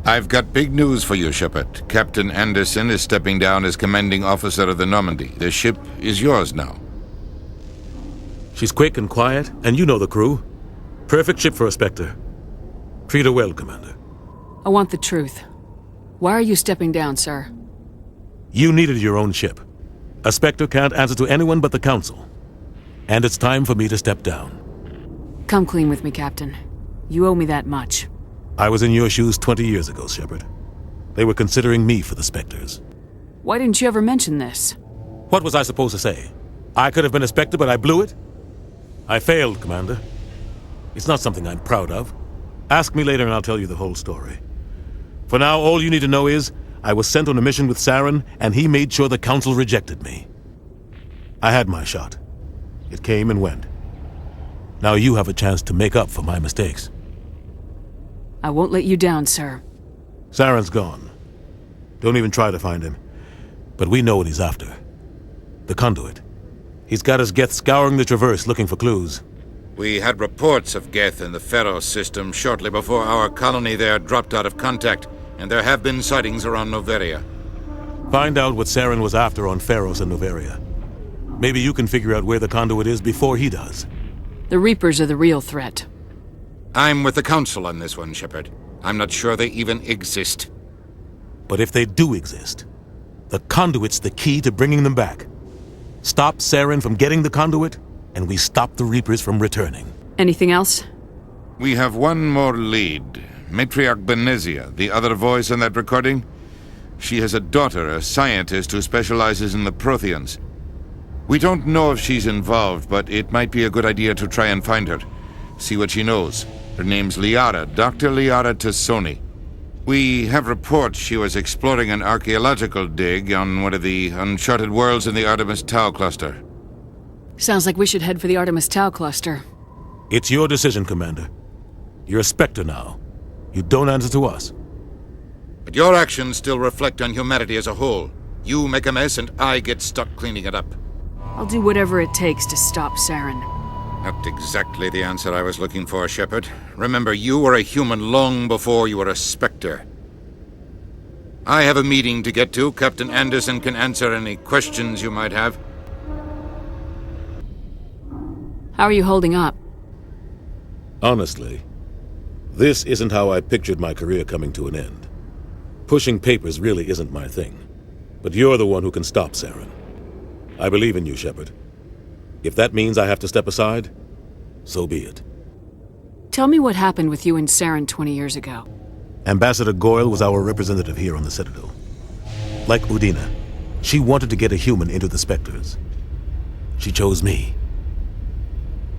I've got big news for you, Shepard. Captain Anderson is stepping down as commanding officer of the Normandy. The ship is yours now. She's quick and quiet, and you know the crew. Perfect ship for a Spectre. Treat her well, Commander. I want the truth. Why are you stepping down, sir? You needed your own ship. A Spectre can't answer to anyone but the Council. And it's time for me to step down. Come clean with me, Captain. You owe me that much. I was in your shoes 20 years ago, Shepard. They were considering me for the Spectres. Why didn't you ever mention this? What was I supposed to say? I could have been a Spectre, but I blew it? I failed, Commander. It's not something I'm proud of. Ask me later and I'll tell you the whole story. For now, all you need to know is, I was sent on a mission with Saren, and he made sure the Council rejected me. I had my shot. It came and went. Now you have a chance to make up for my mistakes. I won't let you down, sir. Saren's gone. Don't even try to find him. But we know what he's after. The conduit. He's got his Geth scouring the Traverse looking for clues. We had reports of Geth in the Pharos system shortly before our colony there dropped out of contact, and there have been sightings around Noveria. Find out what Saren was after on Pharos and Noveria. Maybe you can figure out where the conduit is before he does. The Reapers are the real threat. I'm with the Council on this one, Shepard. I'm not sure they even exist. But if they do exist, the conduit's the key to bringing them back. Stop Saren from getting the conduit, and we stop the Reapers from returning. Anything else? We have one more lead. Matriarch Benezia, the other voice in that recording. She has a daughter, a scientist who specializes in the Protheans. We don't know if she's involved, but it might be a good idea to try and find her. See what she knows. Her name's Liara, Dr. Liara Tassoni. We have reports she was exploring an archaeological dig on one of the uncharted worlds in the Artemis Tau cluster. Sounds like we should head for the Artemis Tau cluster. It's your decision, Commander. You're a Spectre now. You don't answer to us. But your actions still reflect on humanity as a whole. You make a mess and I get stuck cleaning it up. I'll do whatever it takes to stop Saren. Not exactly the answer I was looking for, Shepard. Remember, you were a human long before you were a Spectre. I have a meeting to get to. Captain Anderson can answer any questions you might have. How are you holding up? Honestly, this isn't how I pictured my career coming to an end. Pushing papers really isn't my thing. But you're the one who can stop Saren. I believe in you, Shepard. If that means I have to step aside, so be it. Tell me what happened with you and Saren 20 years ago. Ambassador Goyle was our representative here on the Citadel. Like Udina, she wanted to get a human into the Spectres. She chose me.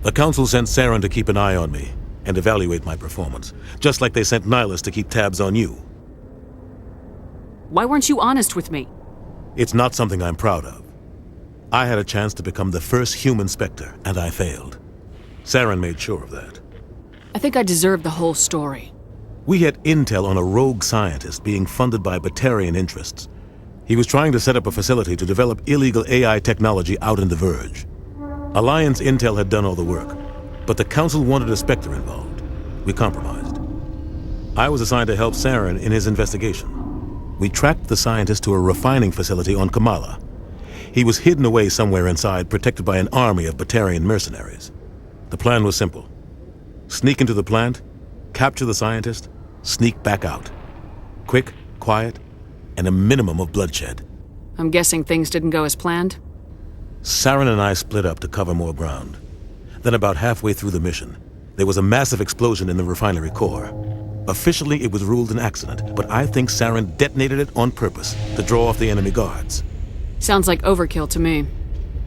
The Council sent Saren to keep an eye on me and evaluate my performance, just like they sent Nihilus to keep tabs on you. Why weren't you honest with me? It's not something I'm proud of. I had a chance to become the first human Spectre, and I failed. Saren made sure of that. I think I deserve the whole story. We had intel on a rogue scientist being funded by Batarian interests. He was trying to set up a facility to develop illegal AI technology out in the Verge. Alliance intel had done all the work, but the Council wanted a Spectre involved. We compromised. I was assigned to help Saren in his investigation. We tracked the scientist to a refining facility on Kamala. He was hidden away somewhere inside, protected by an army of Batarian mercenaries. The plan was simple. Sneak into the plant, capture the scientist, sneak back out. Quick, quiet, and a minimum of bloodshed. I'm guessing things didn't go as planned? Saren and I split up to cover more ground. Then about halfway through the mission, there was a massive explosion in the refinery core. Officially, it was ruled an accident, but I think Saren detonated it on purpose to draw off the enemy guards. Sounds like overkill to me.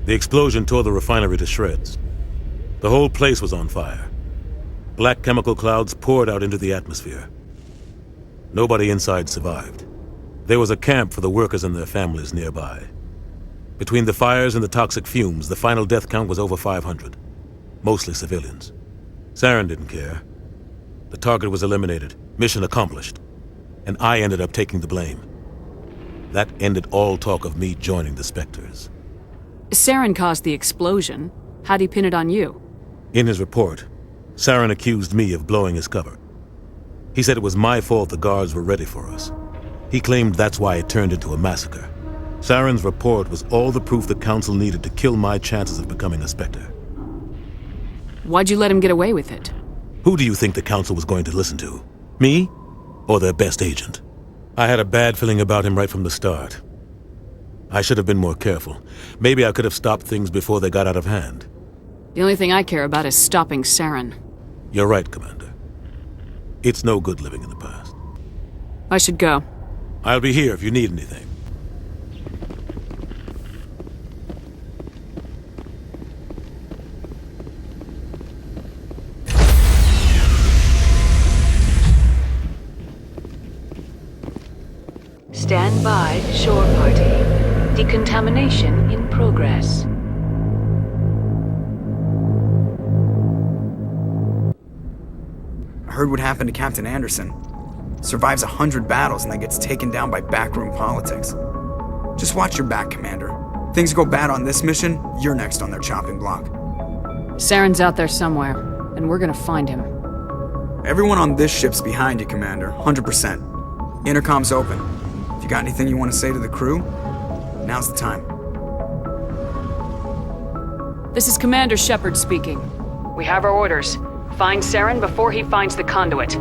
The explosion tore the refinery to shreds. The whole place was on fire. Black chemical clouds poured out into the atmosphere. Nobody inside survived. There was a camp for the workers and their families nearby. Between the fires and the toxic fumes, the final death count was over 500. Mostly civilians. Saren didn't care. The target was eliminated, mission accomplished. And I ended up taking the blame. That ended all talk of me joining the Spectres. Saren caused the explosion. How'd he pin it on you? In his report, Saren accused me of blowing his cover. He said it was my fault the guards were ready for us. He claimed that's why it turned into a massacre. Saren's report was all the proof the Council needed to kill my chances of becoming a Spectre. Why'd you let him get away with it? Who do you think the Council was going to listen to? Me? Or their best agent? I had a bad feeling about him right from the start. I should have been more careful. Maybe I could have stopped things before they got out of hand. The only thing I care about is stopping Saren. You're right, Commander. It's no good living in the past. I should go. I'll be here if you need anything. Stand by, shore party. Decontamination in progress. I heard what happened to Captain Anderson. Survives 100 battles and then gets taken down by backroom politics. Just watch your back, Commander. Things go bad on this mission, you're next on their chopping block. Saren's out there somewhere, and we're gonna find him. Everyone on this ship's behind you, Commander, 100%. Intercom's open. If you got anything you want to say to the crew, now's the time. This is Commander Shepard speaking. We have our orders. Find Saren before he finds the conduit.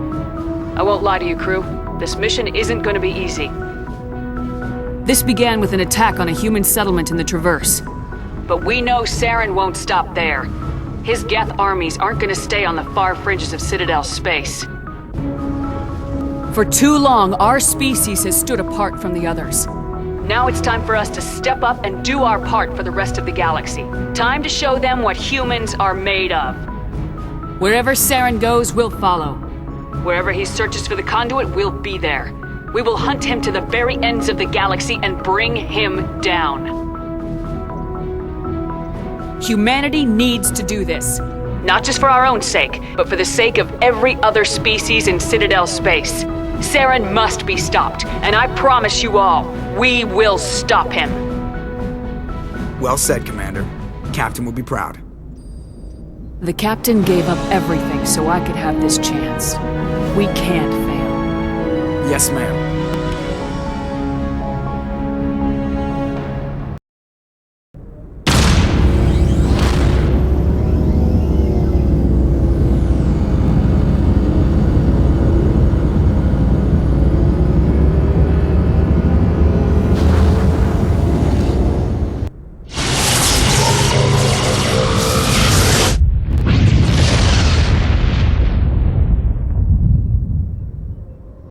I won't lie to you, crew. This mission isn't going to be easy. This began with an attack on a human settlement in the Traverse. But we know Saren won't stop there. His Geth armies aren't going to stay on the far fringes of Citadel space. For too long, our species has stood apart from the others. Now it's time for us to step up and do our part for the rest of the galaxy. Time to show them what humans are made of. Wherever Saren goes, we'll follow. Wherever he searches for the conduit, we'll be there. We will hunt him to the very ends of the galaxy and bring him down. Humanity needs to do this. Not just for our own sake, but for the sake of every other species in Citadel space. Saren must be stopped, and I promise you all, we will stop him. Well said, Commander. Captain will be proud. The Captain gave up everything so I could have this chance. We can't fail. Yes, ma'am.